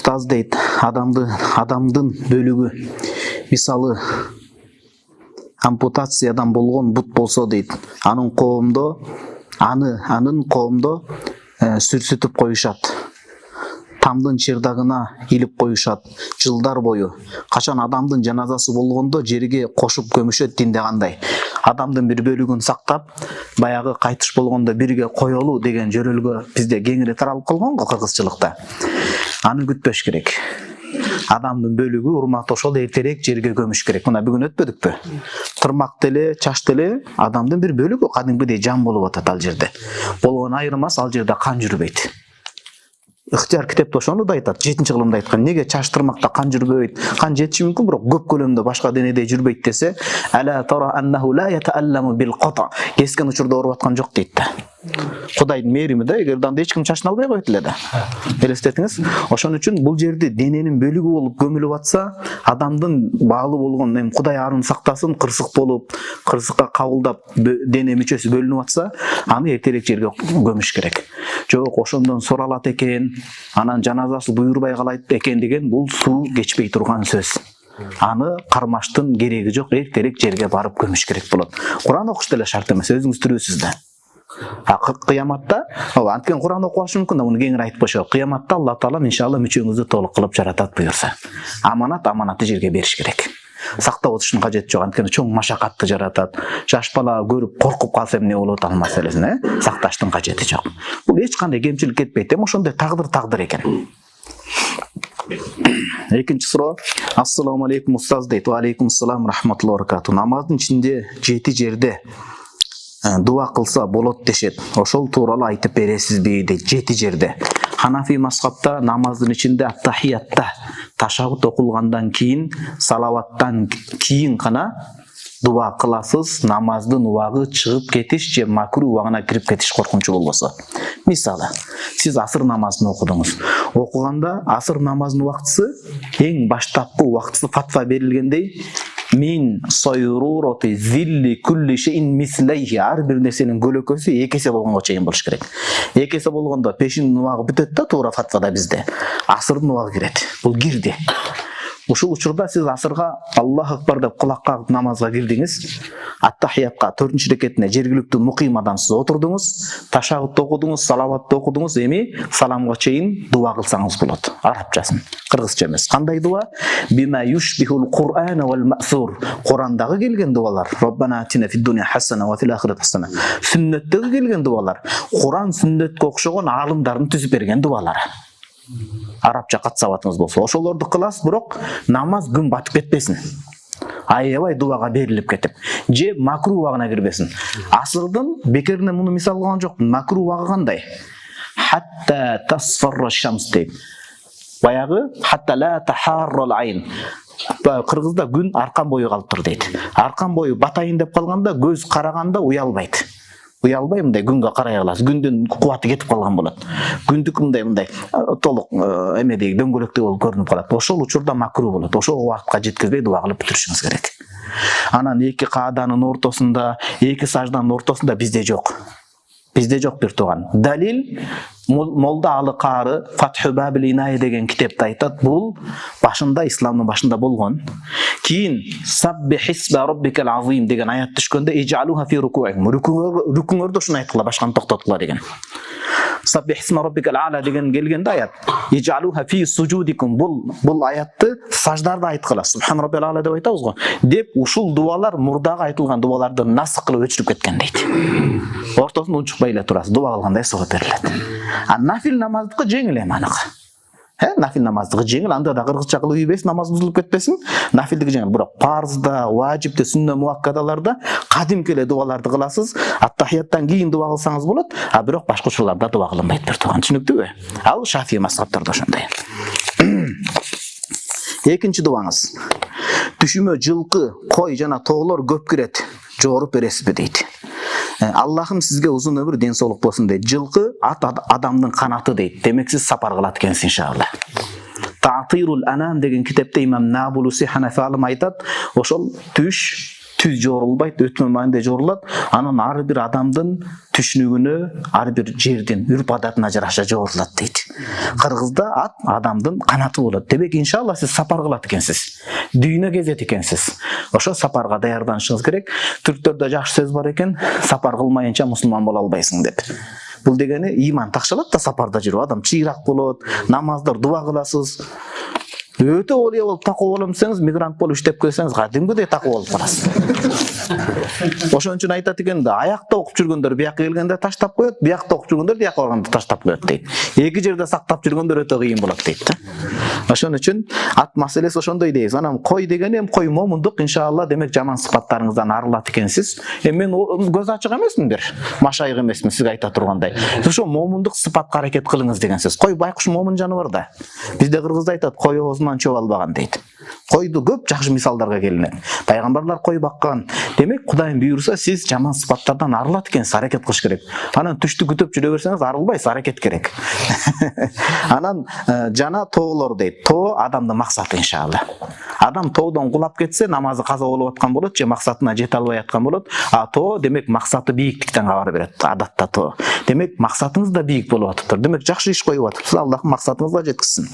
Устаз дейт, адамдын бөлүгү, мисалы ампутациядан болгон бут болсо дейт, анын коомдо сүрсүтүп коюшат. Тамдын чырдагына илип коюшат жылдар бою. Качан адамдын жаназасы болгондо жерге кошуп көмүшөт динде кандай. Адамдын бир бөлүгүн сактап, баягы кайтыш болгондо бирге коелу деген жөрөлгө бизде кеңири таралып калган го кыргызчылыкта. Аны күтпөш керек. Адамдын бөлүгү урмат ошол эртерээк жерге көмүш керек. Мына бүгүн өтпөдүкпү? Тырмак деле, чач деле адамдын бир бөлүгү, кадимгидей жан болуп атат ал жерде. Болгон айырмасы ал жерде кан жүрбөйт. Ыктыяр китепте ошону да айтат, 7-кылымда айткан. Неге чач тырмакта кан жүрбөйт? Кан жетиши мүмкүн, бирок көп көлөмдө башка денеде жүрбөйт десе, ала тара аннаху ла ятаалламу бил қата. Кескен учурда ооруп аткан жок дейт да. Кудайдын мээрими да, эгерде анда эч ким чачын албай койот эле да. Элестетиңиз? Ошон үчүн бул жерде дененин бөлүгү болуп көмүлүп атса, адамдын баалы болгон, эми Кудай арын сактасын, кырсык болуп, кырсыкка кабылдап дене мүчөсү бөлүнүп атса, аны эртерээк жерге көмүш керек. Жок, ошондон суралат экен, анан жаназасы буйрубай калайт экен деген бул суу кечпей турган сөз. Аны кармаштын кереги жок, эртерээк жерге барып көмүш керек болот. Куран окуш деле шарт эмес, өзүңүз тирүүсүз да. Кыяматта, анткени Куран окуп алыш мүмкүн да, муну кеңири айтып коюшат. Кыяматта Алла Таала иншалла мүчөңүздү толук кылып жаратат буюрса. Аманатты жерге бериш керек. Сактап отуштун кажети жок, анткени чоң машакатты жаратат. Жаш бала көрүп коркуп калса эмне болот ал маселесин, сакташтын кажети жок. Бул эч кандай кемчилик кетпейт, ошондой тагдыр экен. Экинчи суроо. Ассаламу алейкум устаз дейт. Ва алейкум ассалам рахматуллахи ва баракату. Намаздын ичинде 7 жерде дуа кылса болот дешет. Ошол тууралуу айтып бересизби дейт. 7 жерде. Ханафи мазхабта намаздын ичинде ат-тахиятта ташагут окулгандан кийин, салаваттан кийин гана дуа кыласыз, намаздын убагы чыгып кетиш же макруh убагына кирип кетиш коркунучу болбосо. Мисалы, сиз асыр намазын окудуңуз. Окуганда асыр намазынын убактысы эң баштапкы убактысы фатва берилгендей, мин сайруроти зилли кулли шейин мислейхи, ар бир нерсенин көлөкөсү 2 эсе болгонго чейин болуш керек. 2 эсе болгондо пешиндин убагы бүтөт да, туура фатвада бизде. Асырдын убагы кирет. Бул кирди. Ушул учурда сиз асырга Аллах акбар деп кулак кагып намазга кирдиңиз. Ат-тахиятка 4-чү рекетине жергиликтүү мукимадан сиз отурдуңуз, ташагутты окудуңуз, салаватты окудуңуз, эми саламга чейин дуа кылсаңыз болот. Арабчасын, кыргызча эмес. Кандай дуа? Бима юшбихул Кур'ан вал мa'сур. Курандагы келген дуалар. Роббана атина фид дуnya хасана ва фил ахирати хасана. Сүннөттөгү келген дуалар. Куран сүннөткө окшогон алымдардын түзүп берген дуалары. Арабча катсабатыңыз болсо, ошолорду кыласыз, бирок намаз күн батып кетпесин. Аябай дуага берилип кетип, же макруh убагына кирбесин. Асырдын бекерине муну мисал кылган жок. Макруh убагы кандай? Хатта тасфарра шамс дейт. Баягы хатта ла тахаррал айн. Кыргызда күн аркан бою калыптыр дейт. Аркан бою батайын деп калганда көз караганда уялбайт. Уялбай мындай күнгө карай аласыз. Күндүн кубаты кетип калган болот. Күндүк мындай толук эмедей дөңгөлөктөй болуп көрүнүп калат. Ошол учурда макруh болот. Ошол убакытка жеткизбей дуа кылып бүтүрүшүңүз керек. Анан 2 кааданын ортосунда, 2 сажданын ортосунда бизде жок. Бизде жок бир туган. Далил Молда Алы Кары Фатху Бабил Инайя деген китепте айтат. Бул башында, исламдын башында болгон. Кийин Саббих исма раббикал азим деген аят түшкөндө ижалуха фи рукуъим. Рукуңөрдө ушуну айткыла, башканы токтоткула деген. Саббих исма раббикал а'ла деген келгенде аят. Ижалуха фи сужудикум. Бул аятты саждарда айткыла. Субхан раббил а'ла деп айтабыз го. Деп ушул дуалар мурдагы айтылган дуаларды насх кылып өчүрүп кеткен дейт. Ортосунда унчукпай эле турасыз. Дуа кылгандай сабап берилет. Нафил намаздыкы жеңил эми аныкы. Нафил намаздыкы жеңил, анда да кыргызча кылып ийбесин, намаз бузулуп кетпесин. Нафилдиги жеңил, бирок парзда, важипте, сүннө муаккадаларда кадимки эле дуаларды кыласыз. Ат-тахияттан кийин дуа кылсаңыз болот, а бирок башка учурларда дуа кылынбайт бир туган. Түшүнүктүүбү? Ал Шафии мазхабтарда ошондой. Экинчи дуаңыз. Түшүмө жылкы, кой жана тоолор көп кирет. Жооруп бересизби дейт. Аллахым сизге узун өмүр, ден соолук болсун дейт. Жылкы адамдын канаты дейт. Демек сиз сапар кылат экенсиз иншалла. Ta'tirul Anam деген китепте имам Набулуси Ханафи алым айтат. Ошол түш түз жорулбайт, өтмө маанде жорулат. Анан ар бир адамдын түшүнүгүнө, ар бир жердин үрп адатына жараша жорулат дейт. Кыргызда ат адамдын канаты болот. Демек иншалла сиз сапар кылат экенсиз. Дүйнө кезет экенсиз. Ошо сапарга даярданышыңыз керек. Түрктөрдө жакшы сөз бар экен, сапар кылмайынча мусулман боло албайсың деп. Бул дегени иман такшалат да сапарда жүрүп, адам чыйрак болот, намаздар, дуа кыласыз. Өтө олия болуп такоо болом десеңиз, мигрант болуп иштеп келсеңиз, кадимгидей такоо болуп каласыз. Ошон үчүн айтат экен да, аякта окуп жүргөндөр бияка келгенде таштап коет, биякта окуп жүргөндөр бияка барганда таштап коет дейт. Эки жерде сактап жүргөндөр өтө кыйын болот дейт да. Ошон үчүн ат маселеси ошондой дейбиз. Анан кой дегени эми кой момундук, иншалла, демек жаман сыпаттарыңыздан арылат экенсиз. Мен көз ачык эмесминдир, машайык эмесмин сизге айта тургандай. Ошо момундук сыпатка аракет кылыңыз деген сөз. Кой байкуш момун жаныбар да. Бизде кыргызда айтат, кой оозунан чөп албаган дейт. Койду көп жакшы мисалдарга келинет. Пайгамбарлар кой баккан. Демек Кудайым буйруса, сиз жаман сыпаттардан арылат экенсиз, аракет кылыш керек. Анан түштү күтүп жүрө берсеңиз арылбайсыз, аракет керек. Анан жана тоолор дейт. Тоо адамдын максаты иншалла. Адам тоодон кулап кетсе, намазы каза болуп аткан болот, же максатына жете албай аткан болот. А тоо демек максаты бийиктиктен кабар берет. Адатта тоо. Демек максатыңыз да бийик болуп атыптыр. Демек жакшы иш коюп атыпсыз. Аллах максатыңызга жеткизсин.